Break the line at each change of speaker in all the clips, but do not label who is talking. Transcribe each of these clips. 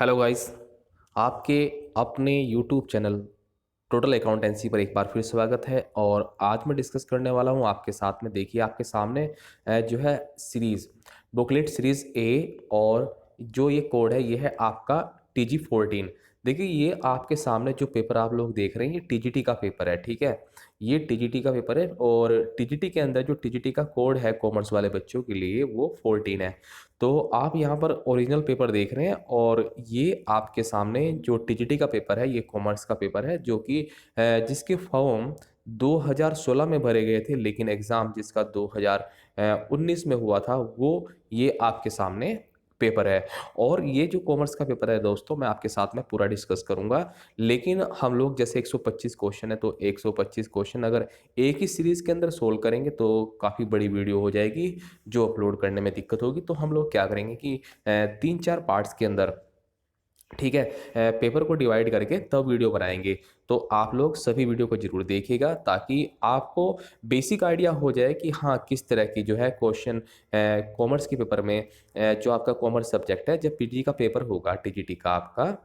Hello guys. आपके अपने YouTube channel total accountancy पर एक बार फिर स्वागत है। और आज मैं डिस्कस करने वाला हूं आपके साथ में। देखिए आपके सामने जो है सीरीज़ बुकलेट सीरीज़ ए, और जो ये कोड है ये है आपका TG14। देखिए ये आपके सामने जो पेपर आप लोग देख रहे हैं ये TGT का पेपर है, ठीक है। ये TGT का पेपर है और TGT के अंदर जो TGT का कोड है कॉमर्स वाले बच्चों के लिए वो 14 है। तो आप यहाँ पर ओरिजिनल पेपर देख रहे हैं और ये आपके सामने जो टीजीटी का पेपर है ये कॉमर्स का पेपर है, जो कि जिसके फॉर्म 2016 में भरे गए थे, लेकिन एग्ज़ाम जिसका 2019 में हुआ था वो ये आपके सामने पेपर है। और ये जो कॉमर्स का पेपर है दोस्तों, मैं आपके साथ में पूरा डिस्कस करूंगा। लेकिन हम लोग जैसे 125 क्वेश्चन है तो 125 क्वेश्चन अगर एक ही सीरीज़ के अंदर सोल्व करेंगे तो काफ़ी बड़ी वीडियो हो जाएगी, जो अपलोड करने में दिक्कत होगी। तो हम लोग क्या करेंगे कि 3-4 पार्ट्स के अंदर, ठीक है, पेपर को डिवाइड करके तब वीडियो बनाएंगे। तो आप लोग सभी वीडियो को ज़रूर देखिएगा ताकि आपको बेसिक आइडिया हो जाए कि हाँ किस तरह की जो है क्वेश्चन कॉमर्स के पेपर में जो आपका कॉमर्स सब्जेक्ट है, जब पीजी का पेपर होगा टीजीटी का आपका,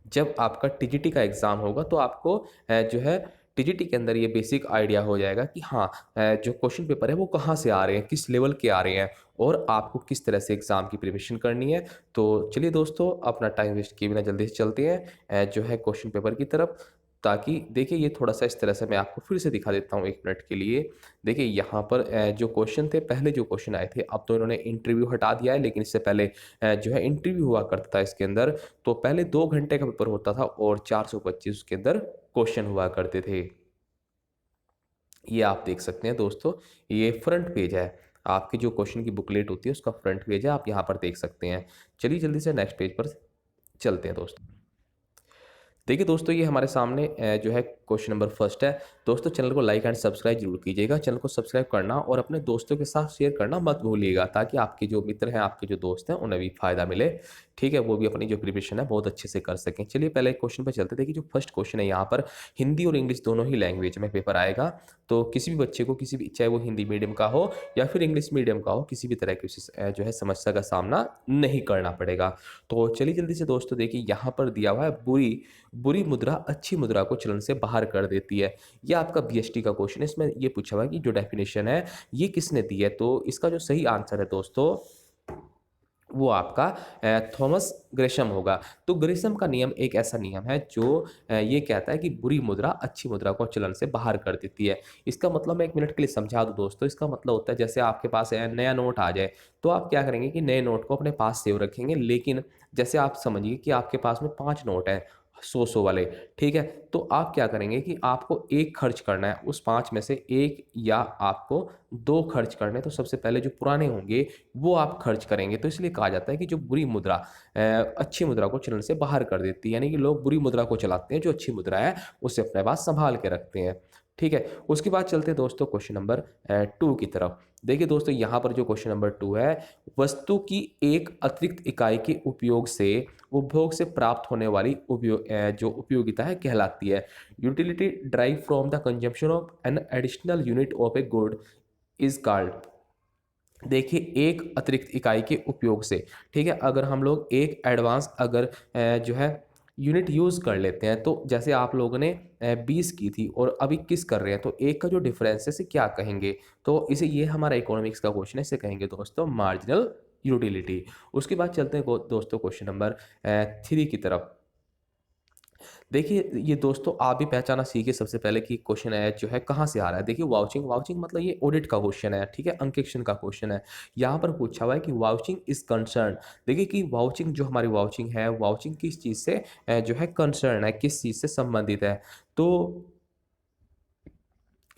जब आपका टीजीटी का एग्ज़ाम होगा तो आपको जो है टीजीटी के अंदर ये बेसिक आइडिया हो जाएगा कि हाँ जो क्वेश्चन पेपर है वो कहाँ से आ रहे हैं, किस लेवल के आ रहे हैं और आपको किस तरह से एग्ज़ाम की प्रिपरेशन करनी है। तो चलिए दोस्तों, अपना टाइम वेस्ट किए बिना जल्दी से चलते हैं जो है क्वेश्चन पेपर की तरफ। ताकि देखिए ये थोड़ा-सा इस तरह से मैं आपको फिर से दिखा देता हूँ 1 मिनट के लिए। देखिए यहाँ पर जो क्वेश्चन थे, पहले जो क्वेश्चन आए थे, अब तो इन्होंने इंटरव्यू हटा दिया है, लेकिन इससे पहले जो है इंटरव्यू हुआ करता था इसके अंदर। तो पहले 2 घंटे का पेपर होता था और 425 उसके अंदर क्वेश्चन हुआ करते थे। ये आप देख सकते हैं दोस्तों, ये फ्रंट पेज है। आपकी जो क्वेश्चन की बुकलेट होती है उसका फ्रंट पेज है, आप यहाँ पर देख सकते हैं। चलिए जल्दी से नेक्स्ट पेज पर चलते हैं दोस्तों। देखिए दोस्तों, ये हमारे सामने जो है क्वेश्चन नंबर फर्स्ट है। दोस्तों चैनल को लाइक एंड सब्सक्राइब जरूर कीजिएगा। चैनल को सब्सक्राइब करना और अपने दोस्तों के साथ शेयर करना मत भूलिएगा, ताकि आपके जो मित्र हैं, आपके जो दोस्त हैं, उन्हें भी फ़ायदा मिले। ठीक है, वो भी अपनी जो प्रिपरेशन है बहुत अच्छे से कर सकें। चलिए पहले क्वेश्चन पर चलते। देखिए जो फर्स्ट क्वेश्चन है यहाँ पर, हिंदी और इंग्लिश दोनों ही लैंग्वेज में पेपर आएगा। तो किसी भी बच्चे को, किसी भी, चाहे वो हिंदी मीडियम का हो या फिर इंग्लिश मीडियम का हो, किसी भी तरह की जो है समस्या का सामना नहीं करना पड़ेगा। तो चलिए जल्दी से दोस्तों, देखिए यहाँ पर दिया हुआ है बुरी बुरी मुद्रा अच्छी मुद्रा को चलन से बाहर कर देती है। ये आपका बीएसटी का क्वेश्चन है। इसमें ये पूछा हुआ है कि जो डेफिनेशन है ये किसने दी है। तो इसका जो सही आंसर है दोस्तों, वो आपका थॉमस ग्रेशम होगा। तो ग्रेशम का नियम एक ऐसा नियम है जो ये कहता है कि बुरी मुद्रा अच्छी मुद्रा को चलन से बाहर कर देती है। इसका मतलब मैं 1 मिनट के लिए समझा दूं दोस्तों। इसका मतलब होता है, जैसे आपके पास नया नोट आ जाए तो आप क्या करेंगे कि नए नोट को अपने पास सेव रखेंगे। लेकिन जैसे आप समझिए कि आपके पास में 5 नोट हैं, 100-100 वाले, ठीक है। तो आप क्या करेंगे कि आपको 1 खर्च करना है, उस 5 में से 1 या आपको 2 खर्च करने हैं। तो सबसे पहले जो पुराने होंगे वो आप खर्च करेंगे। तो इसलिए कहा जाता है कि जो बुरी मुद्रा अच्छी मुद्रा को चलन से बाहर कर देती है। यानी कि लोग बुरी मुद्रा को चलाते हैं, जो अच्छी मुद्रा है उसे अपने पास संभाल के रखते हैं। ठीक है, उसके बाद चलते हैं दोस्तों क्वेश्चन नंबर 2 की तरफ। देखिए दोस्तों, यहाँ पर जो क्वेश्चन नंबर 2 है, वस्तु की एक अतिरिक्त इकाई के उपयोग से उपभोग से प्राप्त होने वाली जो उपयोगिता है कहलाती है। Utility drive from the consumption of an additional unit of a good is called. देखिए एक अतिरिक्त इकाई के उपयोग से, ठीक है, अगर हम लोग एक एडवांस अगर जो है यूनिट यूज़ कर लेते हैं, तो जैसे आप लोगों ने 20 की थी और अब 21 कर रहे हैं, तो एक का जो डिफरेंस है इसे क्या कहेंगे। तो इसे, ये हमारा इकोनॉमिक्स का क्वेश्चन है, इसे कहेंगे दोस्तों मार्जिनल यूटिलिटी। उसके बाद चलते हैं दोस्तों क्वेश्चन नंबर 3 की तरफ। देखिए ये दोस्तों, आप भी पहचाना सीखिए सबसे पहले कि क्वेश्चन है जो है कहाँ से आ रहा है। देखिए वाउचिंग, वाउचिंग मतलब ये ऑडिट का क्वेश्चन है, ठीक है, अंकेक्षण का क्वेश्चन है। यहाँ पर पूछा हुआ है कि वाउचिंग इज कंसर्न। देखिए कि वाउचिंग, जो हमारी वाउचिंग है, वाउचिंग किस चीज़ से जो है कंसर्न है, किस चीज़ से संबंधित है। तो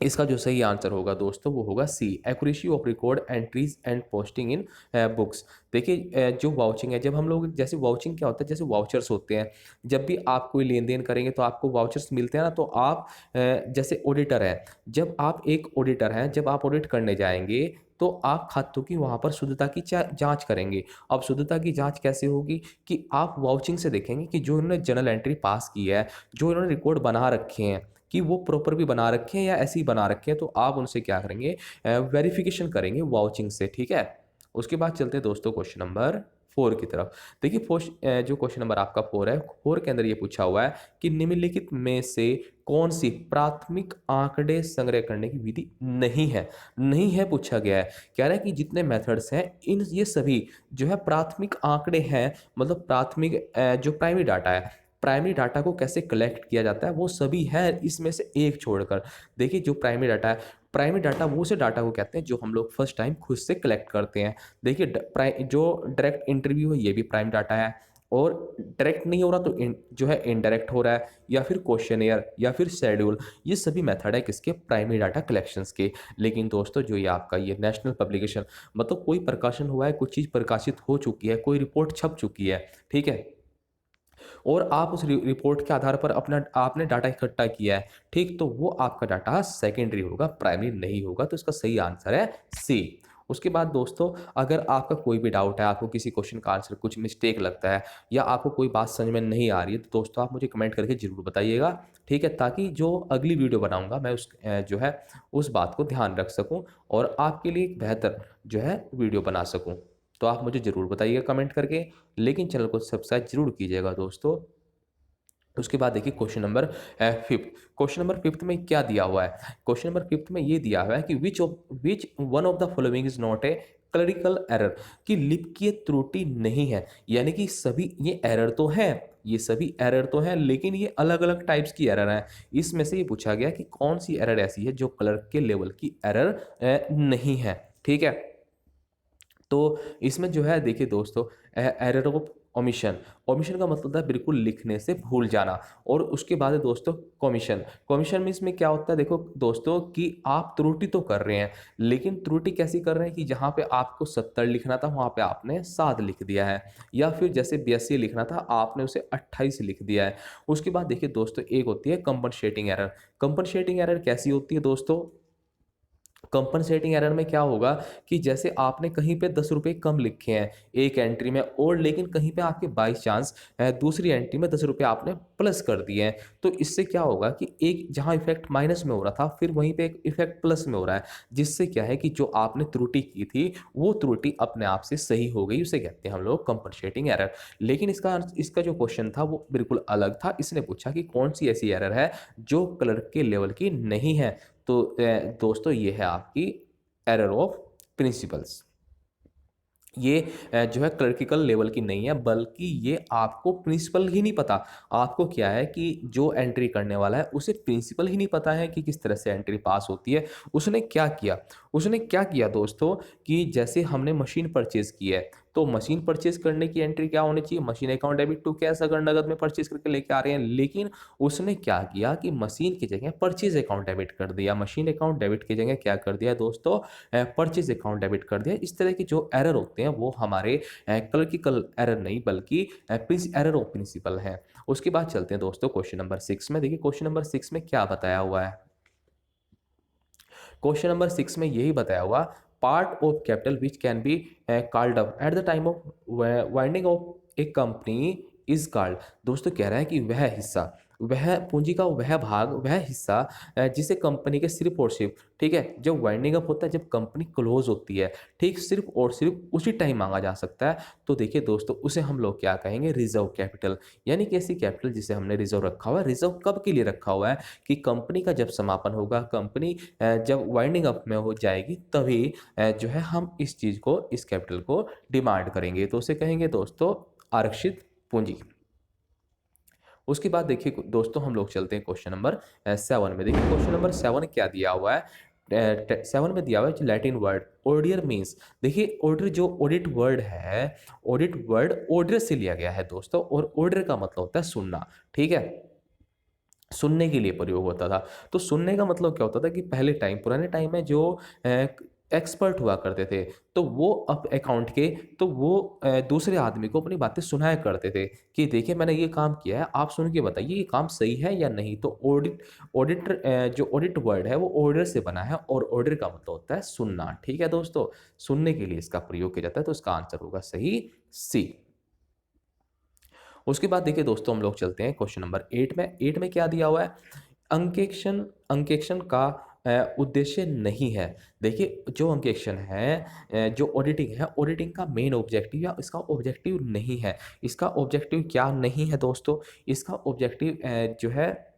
इसका जो सही आंसर होगा दोस्तों वो होगा C, accuracy of record entries and posting in books. देखिए जो वाउचिंग है, जब हम लोग, जैसे वाउचिंग क्या होता है, जैसे वाउचर्स होते हैं, जब भी आप कोई लेन देन करेंगे तो आपको वाउचर्स मिलते हैं ना। तो आप जैसे ऑडिटर है, जब आप एक ऑडिटर हैं, जब आप ऑडिट करने जाएंगे तो आप खातों की वहाँ पर शुद्धता की जांच करेंगे। अब शुद्धता की जांच कैसे होगी कि आप वाउचिंग से देखेंगे कि जो इन्होंने जर्नल एंट्री पास की है, जो इन्होंने रिकॉर्ड बना रखे हैं, कि वो प्रॉपर भी बना रखे हैं या ऐसे ही बना रखे हैं। तो आप उनसे क्या करेंगे, वेरिफिकेशन करेंगे वाउचिंग से, ठीक है। उसके बाद चलते हैं दोस्तों क्वेश्चन नंबर 4 की तरफ। देखिए जो क्वेश्चन नंबर आपका 4 है, 4 के अंदर ये पूछा हुआ है कि निम्नलिखित में से कौन सी प्राथमिक आंकड़े संग्रह करने की विधि नहीं है? नहीं है पूछा गया है। कह रहा है कि जितने मेथड्स हैं इन ये सभी जो है प्राथमिक आंकड़े हैं, मतलब प्राथमिक जो प्राइमरी डाटा है, प्राइमरी डाटा को कैसे कलेक्ट किया जाता है वो सभी है इसमें से एक छोड़कर। देखिए जो प्राइमरी डाटा वो से डाटा को कहते हैं जो हम लोग फर्स्ट टाइम खुद से कलेक्ट करते हैं। देखिए जो डायरेक्ट इंटरव्यू है ये भी प्राइम डाटा है, और डायरेक्ट नहीं हो रहा तो जो है इनडायरेक्ट हो रहा है, या फिर क्वेश्चनेयर या फिर शेड्यूल, ये सभी मेथड है किसके, प्राइमरी डाटा कलेक्शंस के। लेकिन दोस्तों जो ये आपका ये नेशनल पब्लिकेशन, मतलब कोई प्रकाशन हुआ है, कुछ चीज़ प्रकाशित हो चुकी है, कोई रिपोर्ट छप चुकी है, ठीक है, और आप उस रिपोर्ट के आधार पर अपना आपने डाटा इकट्ठा किया है, ठीक, तो वो आपका डाटा सेकेंडरी होगा, प्राइमरी नहीं होगा। तो इसका सही आंसर है सी। उसके बाद दोस्तों अगर आपका कोई भी डाउट है, आपको किसी क्वेश्चन का आंसर कुछ मिस्टेक लगता है, या आपको कोई बात समझ में नहीं आ रही है, तो दोस्तों आप मुझे कमेंट करके ज़रूर बताइएगा, ठीक है, ताकि जो अगली वीडियो बनाऊंगा मैं जो है उस बात को ध्यान रख सकूं और आपके लिए एक बेहतर जो है वीडियो बना सकूं। तो आप मुझे ज़रूर बताइएगा कमेंट करके, लेकिन चैनल को सब्सक्राइब जरूर कीजिएगा दोस्तों। उसके बाद देखिए फिफ्थ, क्वेश्चन नंबर फिफ्थ में क्या दिया हुआ है? क्वेश्चन नंबर फिफ्थ में ये दिया हुआ है कि which one of the following is not a clerical error, कि लिपकीय त्रुटि नहीं है। यानी कि सभी ये एरर तो है, ये सभी एरर तो हैं, लेकिन ये अलग अलग टाइप्स की एरर हैं। इसमें से ये पूछा गया कि कौन सी एरर ऐसी है जो क्लर्क के लेवल की एरर नहीं है, ठीक है। तो इसमें जो है देखिए दोस्तों, एरर ऑफ ओमिशन, ओमिशन का मतलब होता है बिल्कुल लिखने से भूल जाना। और उसके बाद है दोस्तों कमीशन, कमीशन में इसमें क्या होता है, देखो दोस्तों कि आप त्रुटि तो कर रहे हैं, लेकिन त्रुटि कैसी कर रहे हैं कि जहाँ पे आपको 70 लिखना था वहाँ पे आपने 7 लिख दिया है, या फिर जैसे 82 लिखना था आपने उसे 28 लिख दिया है। उसके बाद देखिए दोस्तों एक होती है कंपनसेटिंग एरर। कंपनसेटिंग एरर कैसी होती है दोस्तों? कंपनसेटिंग एरर में क्या होगा कि जैसे आपने कहीं पे 10 रुपये कम लिखे हैं एक एंट्री में, और लेकिन कहीं पे आपके बाई चांस दूसरी एंट्री में 10 रुपये आपने प्लस कर दिए हैं, तो इससे क्या होगा कि एक जहां इफेक्ट माइनस में हो रहा था फिर वहीं पे एक इफेक्ट प्लस में हो रहा है, जिससे क्या है कि जो आपने त्रुटि की थी वो त्रुटि अपने आप से सही हो गई, उसे कहते हैं हम लोग कंपनसेटिंग एरर। लेकिन इसका जो क्वेश्चन था वो बिल्कुल अलग था। इसने पूछा कि कौन सी ऐसी एरर है जो क्लर्क के लेवल की नहीं है। तो दोस्तों ये है आपकी एरर ऑफ प्रिंसिपल्स। ये जो है क्लर्किकल लेवल की नहीं है, बल्कि ये आपको प्रिंसिपल ही नहीं पता। आपको क्या है कि जो एंट्री करने वाला है उसे प्रिंसिपल ही नहीं पता है कि किस तरह से एंट्री पास होती है। उसने क्या किया दोस्तों कि जैसे हमने मशीन परचेज की है, तो मशीन परचेज करने की एंट्री क्या होनी चाहिए, machine account debit to cash, अगर नगद में परचेज करके लेके आ रहे हैं, लेकिन उसने क्या किया कि मशीन की जगह परचेज अकाउंट डेबिट कर दिया, मशीन अकाउंट डेबिट की जगह क्या कर दिया दोस्तों, परचेज अकाउंट डेबिट कर दिया। इस तरह के जो एरर होते हैं वो हमारे क्लर्किकल एरर नहीं बल्कि एरर ऑफ प्रिंसिपल है। उसके बाद चलते हैं दोस्तों क्वेश्चन नंबर 6 में। देखिए क्वेश्चन नंबर 6 में क्या बताया हुआ है। क्वेश्चन नंबर 6 में यही बताया हुआ, part of capital which can be called up at the time of winding of a company is called. दोस्तों कह रहा है कि वह हिस्सा, वह पूंजी का वह भाग, वह हिस्सा जिसे कंपनी के सिर्फ और सिर्फ, ठीक है, जब वाइंडिंग अप होता है, जब कंपनी क्लोज होती है, ठीक, सिर्फ और सिर्फ उसी टाइम मांगा जा सकता है। तो देखिए दोस्तों उसे हम लोग क्या कहेंगे, रिजर्व कैपिटल। यानी कि ऐसी कैपिटल जिसे हमने रिजर्व रखा हुआ है। रिजर्व कब के लिए रखा हुआ है कि कंपनी का जब समापन होगा, कंपनी जब वाइंडिंग अप में हो जाएगी, तभी जो है हम इस चीज़ को, इस कैपिटल को डिमांड करेंगे, तो उसे कहेंगे दोस्तों आरक्षित पूंजी। उसके बाद देखिए दोस्तों हम लोग चलते हैं क्वेश्चन नंबर 7 में। देखिए क्वेश्चन नंबर 7 क्या दिया हुआ है। 7 में दिया हुआ है लैटिन वर्ड ओडियर मीन्स। देखिए ऑर्डर, जो ऑडिट वर्ड है, ऑडिट वर्ड ऑर्डर से लिया गया है दोस्तों, और ऑर्डर का मतलब होता है सुनना, ठीक है, सुनने के लिए प्रयोग होता था। तो सुनने का मतलब क्या होता था कि पहले टाइम, पुराने टाइम में जो एक्सपर्ट हुआ करते थे, तो वो अप अकाउंट के, तो वो दूसरे आदमी को अपनी बातें सुनाया करते थे कि देखिए मैंने ये काम किया है, आप सुन के बताइए ये काम सही है या नहीं। तो ऑडिटर जो ऑडिट वर्ड है वो ऑर्डर से बना है, और ऑर्डर का मतलब होता है सुनना, ठीक है दोस्तों, सुनने के लिए इसका प्रयोग किया जाता है। तो इसका आंसर होगा सही सी। उसके बाद देखिए दोस्तों हम लोग चलते हैं क्वेश्चन नंबर 8 में। 8 में क्या दिया हुआ है, अंकेक्षण, अंकेक्षण का उद्देश्य नहीं है। देखिए जो हम क्वेश्चन है जो ऑडिटिंग है, ऑडिटिंग का मेन ऑब्जेक्टिव या इसका ऑब्जेक्टिव नहीं है। इसका ऑब्जेक्टिव क्या नहीं है दोस्तों? इसका ऑब्जेक्टिव जो है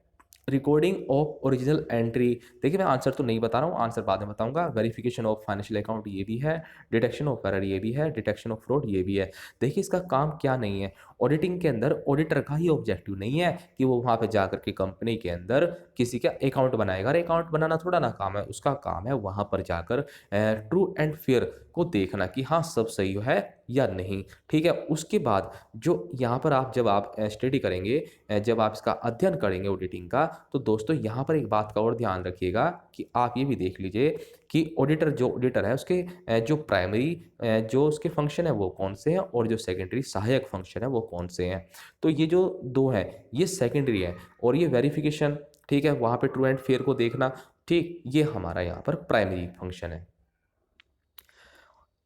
रिकॉर्डिंग ऑफ ओरिजिनल एंट्री। देखिए मैं आंसर तो नहीं बता रहा हूँ, आंसर बाद में बताऊंगा। वेरिफिकेशन ऑफ फाइनेंशियल अकाउंट ये भी है, डिटेक्शन ऑफ एरर ये भी है, डिटेक्शन ऑफ फ्रॉड ये भी है। देखिए इसका काम क्या नहीं है, ऑडिटिंग के अंदर ऑडिटर का ही ऑब्जेक्टिव नहीं है कि वो वहाँ पे जाकर के कंपनी के अंदर किसी का अकाउंट बनाएगा। अरे अकाउंट बनाना थोड़ा ना काम है, उसका काम है वहाँ पर जाकर ट्रू एंड फेयर को देखना कि हाँ सब सही है या नहीं। ठीक है, उसके बाद जो यहाँ पर आप जब आप स्टडी करेंगे, जब आप इसका अध्ययन करेंगे ऑडिटिंग का, तो दोस्तों यहाँ पर एक बात का और ध्यान रखिएगा कि आप ये भी देख लीजिए कि जो ऑडिटर है उसके जो प्राइमरी जो उसके फंक्शन है वो कौन से हैं और जो सेकेंडरी सहायक फंक्शन है वो कौन से हैं। तो ये जो दो हैं ये सेकेंडरी है और ये वेरिफिकेशन, ठीक है, वहाँ पे ट्रू एंड फेयर को देखना, ठीक, ये हमारा यहाँ पर प्राइमरी फंक्शन है।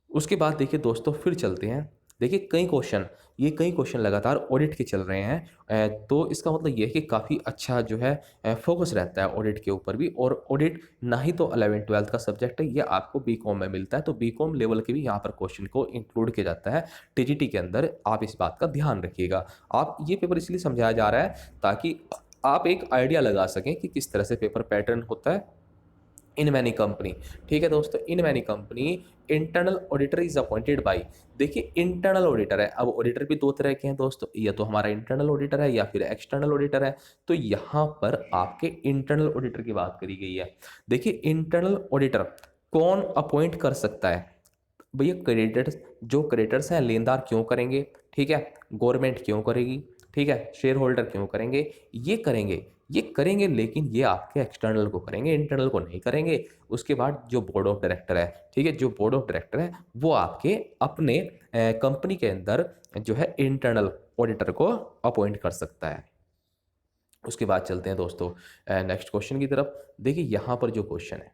उसके बाद देखिए दोस्तों फिर चलते हैं। देखिए कई क्वेश्चन लगातार ऑडिट के चल रहे हैं। तो इसका मतलब ये है कि काफ़ी अच्छा जो है फोकस रहता है ऑडिट के ऊपर भी। और ऑडिट ना ही तो 11th-12th का सब्जेक्ट है, ये आपको बीकॉम में मिलता है। तो बीकॉम लेवल के भी यहाँ पर क्वेश्चन को इंक्लूड किया जाता है टीजीटी के अंदर। आप इस बात का ध्यान रखिएगा। आप ये पेपर इसलिए समझाया जा रहा है ताकि आप एक आइडिया लगा सकें कि किस तरह से पेपर पैटर्न होता है इन मैनी कंपनी। ठीक है दोस्तों, in many company internal auditor is appointed by. देखिए इंटरनल ऑडिटर है, अब ऑडिटर भी दो तरह के हैं दोस्तों, या तो हमारा इंटरनल ऑडिटर है या फिर एक्सटर्नल ऑडिटर है। तो यहाँ पर आपके इंटरनल ऑडिटर की बात करी गई है। देखिए इंटरनल ऑडिटर कौन अपॉइंट कर सकता है? भैया क्रेडिटर्स, जो क्रेडिटर्स हैं लेनदार क्यों करेंगे, ठीक है, गवर्नमेंट क्यों करेगी, ठीक है, शेयर होल्डर क्यों करेंगे, ये करेंगे लेकिन ये आपके एक्सटर्नल को करेंगे, इंटरनल को नहीं करेंगे। उसके बाद जो बोर्ड ऑफ डायरेक्टर है, ठीक है, जो बोर्ड ऑफ डायरेक्टर है वो आपके अपने कंपनी के अंदर जो है इंटरनल ऑडिटर को अपॉइंट कर सकता है। उसके बाद चलते हैं दोस्तों नेक्स्ट क्वेश्चन की तरफ। देखिए यहाँ पर जो क्वेश्चन है,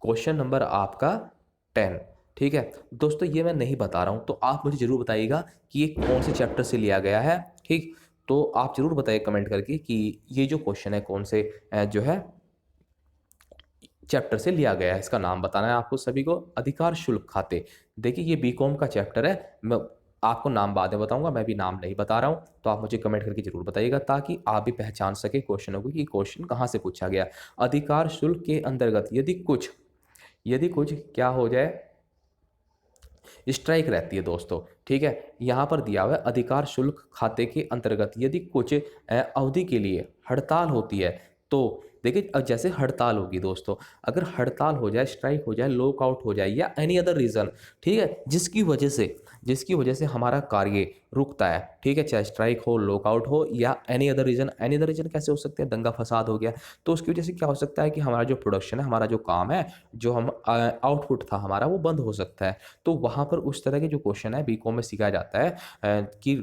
क्वेश्चन नंबर आपका 10, ठीक है दोस्तों, ये मैं नहीं बता रहा हूँ तो आप मुझे ज़रूर बताइएगा कि ये कौन से चैप्टर से लिया गया है। ठीक, तो आप ज़रूर बताइए कमेंट करके कि ये जो क्वेश्चन है कौन से जो है चैप्टर से लिया गया है। इसका नाम बताना है आपको सभी को, अधिकार शुल्क खाते। देखिए ये बीकॉम का चैप्टर है, मैं आपको नाम बाद में बताऊंगा, मैं भी नाम नहीं बता रहा हूँ। तो आप मुझे कमेंट करके जरूर बताइएगा ताकि आप भी पहचान सके क्वेश्चनों को कि क्वेश्चन कहाँ से पूछा गया। अधिकार शुल्क के अंतर्गत यदि कुछ क्या हो जाए, स्ट्राइक रहती है दोस्तों। ठीक है, यहाँ पर दिया हुआ है अधिकार शुल्क खाते के अंतर्गत यदि कुछ अवधि के लिए हड़ताल होती है। तो देखिए अब जैसे हड़ताल होगी दोस्तों, अगर हड़ताल हो जाए, स्ट्राइक हो जाए, लॉकआउट हो जाए या एनी अदर रीज़न, ठीक है, जिसकी वजह से हमारा कार्य रुकता है, ठीक है, चाहे स्ट्राइक हो, लॉकआउट हो या एनी अदर रीज़न कैसे हो सकते हैं, दंगा फसाद हो गया, तो उसकी वजह से क्या हो सकता है कि हमारा जो प्रोडक्शन है, हमारा जो काम है, जो हम आउटपुट था हमारा वो बंद हो सकता है। तो वहाँ पर उस तरह के जो क्वेश्चन है बीकॉम में सिखाया जाता है कि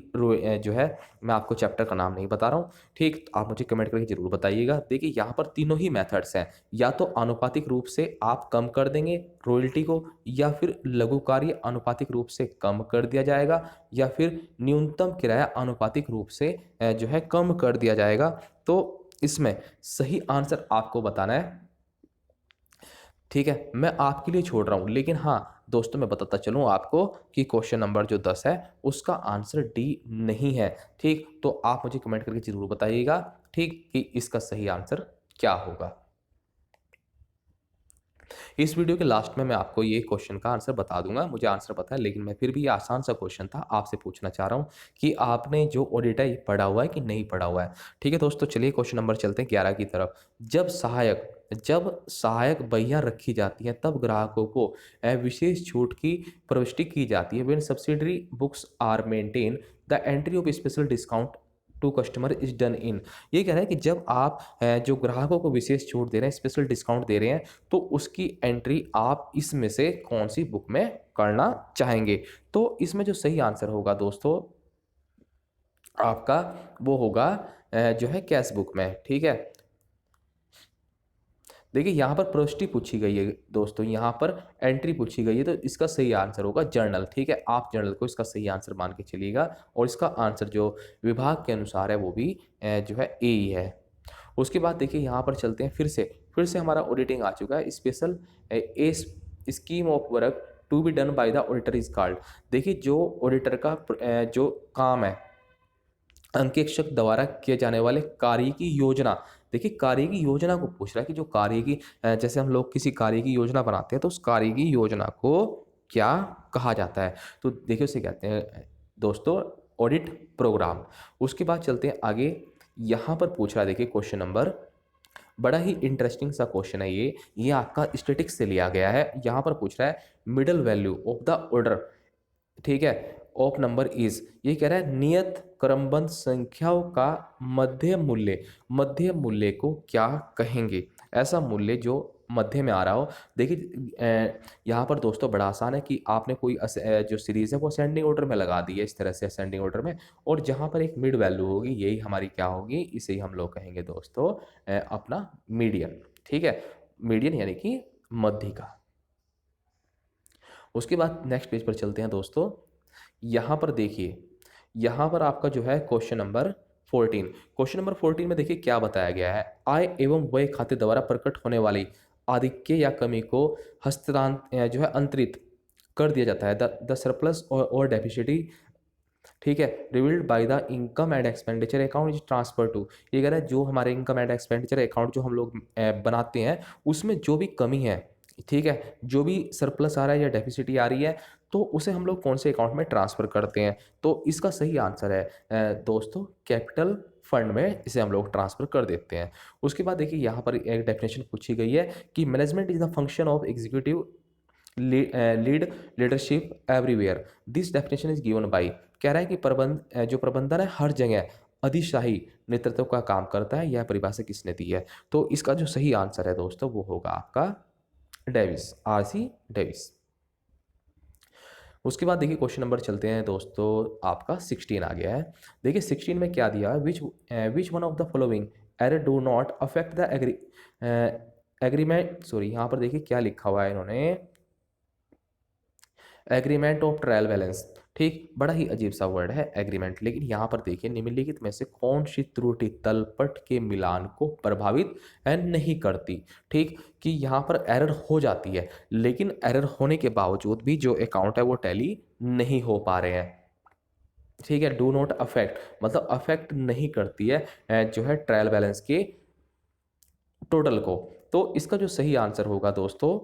जो है मैं आपको चैप्टर का नाम नहीं बता रहा हूँ। ठीक, आप मुझे कमेंट करके जरूर बताइएगा। देखिए यहाँ पर तीनों ही मेथड्स हैं, या तो आनुपातिक रूप से आप कम कर देंगे रॉयल्टी को, या फिर लघु कार्य आनुपातिक रूप से कम कर दिया जाएगा, या फिर न्यूनतम किराया आनुपातिक रूप से जो है कम कर दिया जाएगा। तो इसमें सही आंसर आपको बताना है। ठीक है, मैं आपके लिए छोड़ रहा हूँ, लेकिन हाँ दोस्तों मैं बताता चलूँ आपको कि क्वेश्चन नंबर जो 10 है उसका आंसर डी नहीं है। ठीक, तो आप मुझे कमेंट करके जरूर बताइएगा, ठीक, कि इसका सही आंसर क्या होगा। इस वीडियो के लास्ट में मैं आपको ये क्वेश्चन का आंसर बता दूंगा, मुझे आंसर पता है, लेकिन मैं फिर भी ये आसान सा क्वेश्चन था, आपसे पूछना चाह रहा हूँ कि आपने जो ऑडिट है ये पढ़ा हुआ है कि नहीं पढ़ा हुआ है। ठीक है दोस्तों, चलिए क्वेश्चन नंबर चलते हैं 11 की तरफ। जब सहायक बहियां रखी जाती हैं तब ग्राहकों को विशेष छूट की प्रविष्टि की जाती है। When subsidiary books are maintain the entry of special discount to customer is done in. ये कह रहा है कि जब आप जो ग्राहकों को विशेष छूट दे रहे हैं, स्पेशल डिस्काउंट दे रहे हैं, तो उसकी एंट्री आप इसमें से कौन सी बुक में करना चाहेंगे। तो इसमें जो सही आंसर होगा दोस्तों आपका वो होगा जो है कैश बुक में। ठीक है, देखिए यहाँ पर प्रविष्टि पूछी गई है दोस्तों, यहाँ पर एंट्री पूछी गई है, तो इसका सही आंसर होगा जर्नल। ठीक है, आप जर्नल को इसका सही आंसर मान के चलिएगा, और इसका आंसर जो विभाग के अनुसार है वो भी जो है ए ही है। उसके बाद देखिए यहाँ पर चलते हैं फिर से फिर से हमारा ऑडिटिंग आ चुका है। Special a scheme of work to be done by the auditor is called. देखिए जो ऑडिटर का जो काम है, अंकेक्षक द्वारा किए जाने वाले कार्य की योजना। देखिए कार्य की योजना को पूछ रहा है कि जो कार्य की जैसे हम लोग किसी कार्य की योजना बनाते हैं तो उस कार्य की योजना को क्या कहा जाता है। तो देखिए उसे कहते हैं दोस्तों ऑडिट प्रोग्राम। उसके बाद चलते हैं आगे। यहाँ पर पूछ रहा है, देखिए क्वेश्चन नंबर, बड़ा ही इंटरेस्टिंग सा क्वेश्चन है ये आपका स्टैटिक्स से लिया गया है। यहाँ पर पूछ रहा है middle value of the order, ठीक है, ऑफ नंबर इज, ये कह रहा है नियत क्रमबद्ध संख्याओं का मध्य मूल्य को क्या कहेंगे। ऐसा मूल्य जो मध्य में आ रहा हो। देखिए यहाँ पर दोस्तों बड़ा आसान है कि आपने कोई जो सीरीज है वो असेंडिंग ऑर्डर में लगा दी है, इस तरह से असेंडिंग ऑर्डर में, और जहाँ पर एक मिड वैल्यू होगी यही हमारी क्या होगी, इसे ही हम लोग कहेंगे दोस्तों अपना मीडियन, ठीक है, मीडियन यानी कि मध्य का। उसके बाद नेक्स्ट पेज पर चलते हैं दोस्तों। यहाँ पर देखिए, यहाँ पर आपका जो है क्वेश्चन नंबर 14, क्वेश्चन नंबर 14 में देखिए क्या बताया गया है। आय एवं व्यय खाते द्वारा प्रकट होने वाली आधिक्य या कमी को जो है अंतरित कर दिया जाता है। द सरप्लस और डेफिसिटी, ठीक है, revealed by the income and expenditure account is transfer to, ये कह रहा है जो हमारे इनकम एंड एक्सपेंडिचर अकाउंट जो हम लोग बनाते हैं उसमें जो भी कमी है, ठीक है, जो भी सरप्लस आ रहा है या डेफिसिटी आ रही है तो उसे हम लोग कौन से अकाउंट में ट्रांसफर करते हैं। तो इसका सही आंसर है दोस्तों कैपिटल फंड में इसे हम लोग ट्रांसफर कर देते हैं। उसके बाद देखिए यहाँ पर एक डेफिनेशन पूछी गई है कि management is the function of executive leadership everywhere, this definition is given by, कह रहा है कि जो प्रबंधन है हर जगह अधिशाही नेतृत्व का काम करता है, यह परिभाषा किसने दी है। तो इसका जो सही आंसर है दोस्तों वो होगा आपका डेविस, आरसी डेविस। उसके बाद देखिए क्वेश्चन नंबर चलते हैं दोस्तों, आपका 16 आ गया है। देखिए 16 में क्या दिया है, which one of the following error do not affect the agreement, sorry यहाँ पर देखिए क्या लिखा हुआ है इन्होंने, एग्रीमेंट ऑफ ट्रायल बैलेंस, ठीक, बड़ा ही अजीब सा वर्ड है एग्रीमेंट। लेकिन यहाँ पर देखिए निम्नलिखित में से कौन सी त्रुटि तलपट के मिलान को प्रभावित नहीं करती, ठीक, कि यहाँ पर एरर हो जाती है लेकिन एरर होने के बावजूद भी जो अकाउंट है वो टैली नहीं हो पा रहे हैं, ठीक है, डू नॉट अफेक्ट मतलब अफेक्ट नहीं करती है जो है ट्रायल बैलेंस के टोटल को। तो इसका जो सही आंसर होगा दोस्तों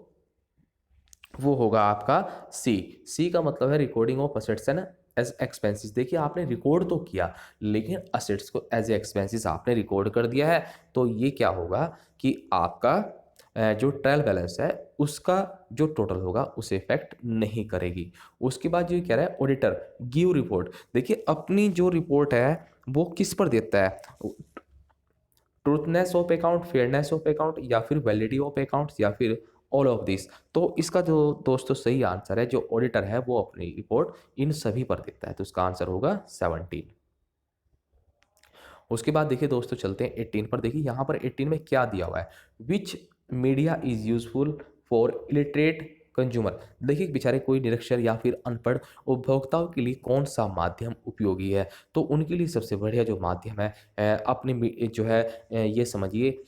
वो होगा आपका सी। सी का मतलब है recording of assets and as expenses. देखिए आपने रिकॉर्ड तो किया लेकिन असेट्स को एज एक्सपेंसेस आपने रिकॉर्ड कर दिया है, तो ये क्या होगा कि आपका जो ट्रायल बैलेंस है उसका जो टोटल होगा उसे इफेक्ट नहीं करेगी। उसके बाद जो कह रहा है ऑडिटर गिव रिपोर्ट, देखिए अपनी जो रिपोर्ट है वो किस पर देता है, truthness of account, fairness of account, या फिर वैलिडिटी ऑफ अकाउंट्स, या फिर ऑल ऑफ दिस। तो इसका जो दोस्तों सही आंसर है, जो ऑडिटर है वो अपनी रिपोर्ट इन सभी पर देता है, तो इसका आंसर होगा 17। उसके बाद देखिए दोस्तों चलते हैं 18 पर। देखिए यहाँ पर 18 में क्या दिया हुआ है, विच media is useful for illiterate consumer. देखिए बेचारे कोई निरक्षर या फिर अनपढ़ उपभोक्ताओं के लिए कौन सा माध्यम उपयोगी है। तो उनके लिए सबसे बढ़िया जो माध्यम है जो है ये समझिए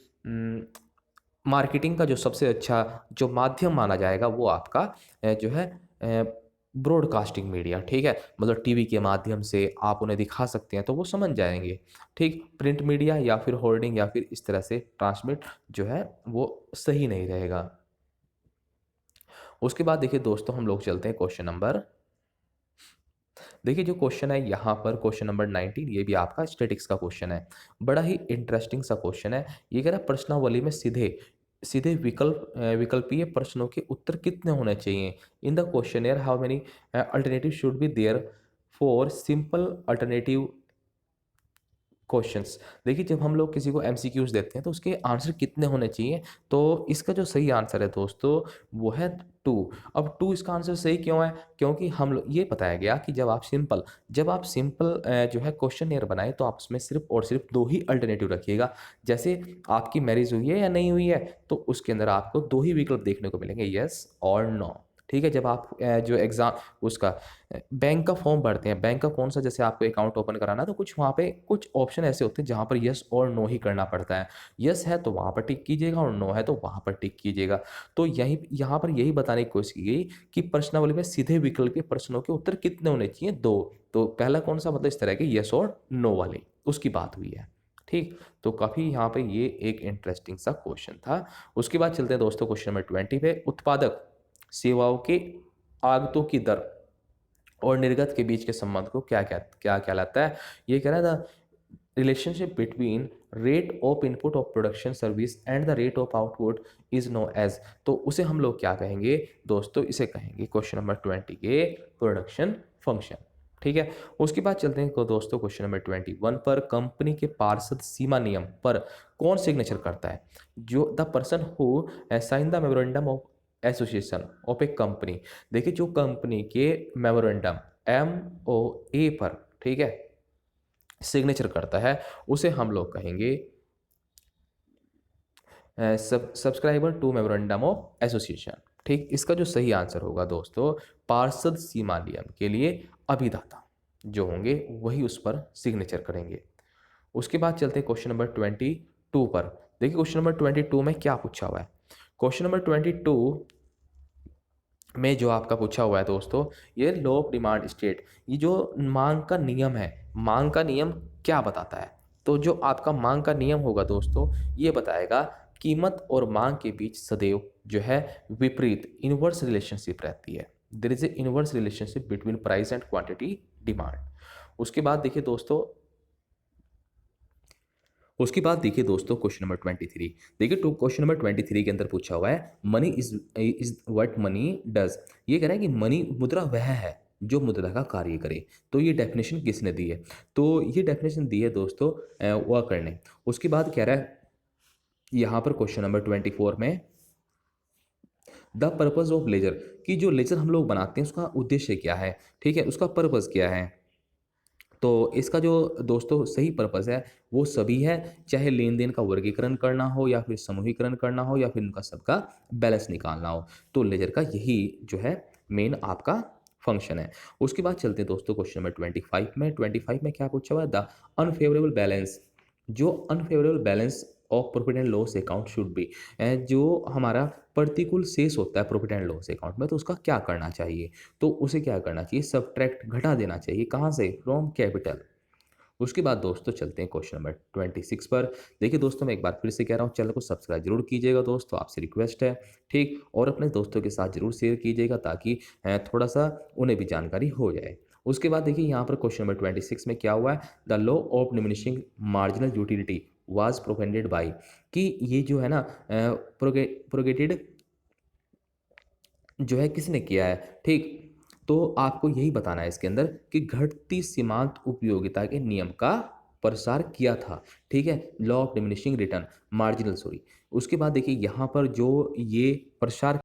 मार्केटिंग का जो सबसे अच्छा जो माध्यम माना जाएगा वो आपका जो है ब्रॉडकास्टिंग मीडिया, ठीक है, मतलब टीवी के माध्यम से आप उन्हें दिखा सकते हैं तो वो समझ जाएंगे, ठीक, प्रिंट मीडिया या फिर होर्डिंग या फिर इस तरह से ट्रांसमिट जो है वो सही नहीं रहेगा। उसके बाद देखिए दोस्तों हम लोग चलते हैं क्वेश्चन नंबर, देखिए जो क्वेश्चन है यहाँ पर क्वेश्चन नंबर 19, ये भी आपका स्टैटिक्स का क्वेश्चन है, बड़ा ही इंटरेस्टिंग सा क्वेश्चन है। ये कह रहा है प्रश्नावली में सीधे सीधे विकल्पीय प्रश्नों के उत्तर कितने होने चाहिए। In the question how many alternative should be there for simple alternative questions. देखिए जब हम लोग किसी को एमसीक्यूज देते हैं तो उसके आंसर कितने होने चाहिए, तो इसका जो सही आंसर है दोस्तों वो है 2। अब 2 इसका आंसर सही क्यों है, क्योंकि हम लोग ये बताया गया कि जब आप सिंपल जो है क्वेश्चन एयर बनाए तो आप उसमें सिर्फ और सिर्फ 2 ही अल्टरनेटिव रखिएगा। जैसे आपकी मैरिज हुई है या नहीं हुई है तो उसके अंदर आपको 2 ही विकल्प देखने को मिलेंगे, यस और नो, ठीक है, जब आप जो एग्ज़ाम उसका बैंक का फॉर्म भरते हैं, बैंक का कौन सा, जैसे आपको अकाउंट ओपन कराना है तो कुछ वहाँ पे कुछ ऑप्शन ऐसे होते हैं जहाँ पर येस और नो ही करना पड़ता है। येस है तो वहाँ पर टिक कीजिएगा और नो है तो वहाँ पर टिक कीजिएगा। तो यहीं यहाँ पर यही बताने की कोशिश की गई कि प्रश्नावली में सीधे विकल्प के प्रश्नों के उत्तर कितने होने चाहिए? 2। तो पहला कौन सा, मतलब इस तरह के येस और नो वाले, उसकी बात हुई है। ठीक, तो काफ़ी यहाँ पे ये एक इंटरेस्टिंग सा क्वेश्चन था। उसके बाद चलते हैं दोस्तों क्वेश्चन नंबर 20 पे। उत्पादक सेवाओं के आगतों की दर और निर्गत के बीच के संबंध को क्या कहलाता है? ये कह रहा था relationship between rate of input of production service and the rate of output is known as. तो उसे हम लोग क्या कहेंगे दोस्तों? इसे कहेंगे क्वेश्चन नंबर 20 के प्रोडक्शन फंक्शन। ठीक है, उसके बाद चलते हैं दोस्तों क्वेश्चन नंबर 21 पर। कंपनी के पार्षद सीमा नियम पर कौन सिग्नेचर करता है? जो the person who sign the memorandum of association of a company. देखिए, जो कंपनी के मेमोरेंडम MOA पर, ठीक है, सिग्नेचर करता है उसे हम लोग कहेंगे subscriber to memorandum of association. ठीक, इसका जो सही आंसर होगा दोस्तों, पार्षद सीमा नियम के लिए अभिदाता जो होंगे वही उस पर सिग्नेचर करेंगे। उसके बाद चलते हैं क्वेश्चन नंबर 22 पर। देखिए क्वेश्चन नंबर 22 में क्या पूछा हुआ है। क्वेश्चन नंबर 22 में जो आपका पूछा हुआ है दोस्तों, ये लॉ ऑफ डिमांड स्टेट, ये जो मांग का नियम है, मांग का नियम क्या बताता है? तो जो आपका मांग का नियम होगा दोस्तों, ये बताएगा कीमत और मांग के बीच सदैव जो है विपरीत इनवर्स रिलेशनशिप रहती है। There is a inverse relationship between price and quantity demand. उसके बाद देखिए दोस्तों, क्वेश्चन नंबर 23। देखिए तो क्वेश्चन नंबर 23 के अंदर पूछा हुआ है money is what money does. ये कह रहा है कि मनी, मुद्रा वह है जो मुद्रा का कार्य करे। तो ये डेफिनेशन किसने दी है? तो ये डेफिनेशन दी है दोस्तों वॉकर ने। उसके बाद कह रहा है यहाँ पर क्वेश्चन नंबर 24 में द पर्पज ऑफ लेजर, कि जो लेजर हम लोग बनाते हैं उसका उद्देश्य क्या है? ठीक है, उसका पर्पज क्या है? तो इसका जो दोस्तों सही पर्पस है वो सभी है, चाहे लेन देन का वर्गीकरण करना हो या फिर समूहीकरण करना हो या फिर उनका सबका बैलेंस निकालना हो। तो लेजर का यही जो है मेन आपका फंक्शन है। उसके बाद चलते हैं दोस्तों क्वेश्चन नंबर 25 में। 25 में क्या पूछा हुआ है? द अनफेवरेबल बैलेंस, जो unfavourable balance of profit and loss account should be, जो हमारा प्रतिकूल शेष होता है प्रॉफिट एंड लॉस अकाउंट में, तो उसका क्या करना चाहिए? तो उसे क्या करना चाहिए? सब्ट्रैक्ट, घटा देना चाहिए। कहाँ से? From capital. उसके बाद दोस्तों चलते हैं क्वेश्चन नंबर 26 पर। देखिए दोस्तों, मैं एक बार फिर से कह रहा हूँ, चैनल को सब्सक्राइब जरूर कीजिएगा दोस्तों, आपसे रिक्वेस्ट है। ठीक, और अपने दोस्तों के साथ जरूर शेयर कीजिएगा ताकि थोड़ा सा उन्हें भी जानकारी हो जाए। उसके बाद देखिए यहाँ पर क्वेश्चन नंबर 26 में क्या हुआ है? The law of diminishing marginal utility was propounded by, कि ये जो है ना प्रोगेटेड जो है किसने किया है? ठीक, तो आपको यही बताना है इसके अंदर कि घटती सीमांत उपयोगिता के नियम का प्रसार किया था। ठीक है, law of diminishing return marginal, sorry. उसके बाद देखिए यहाँ पर जो ये प्रसार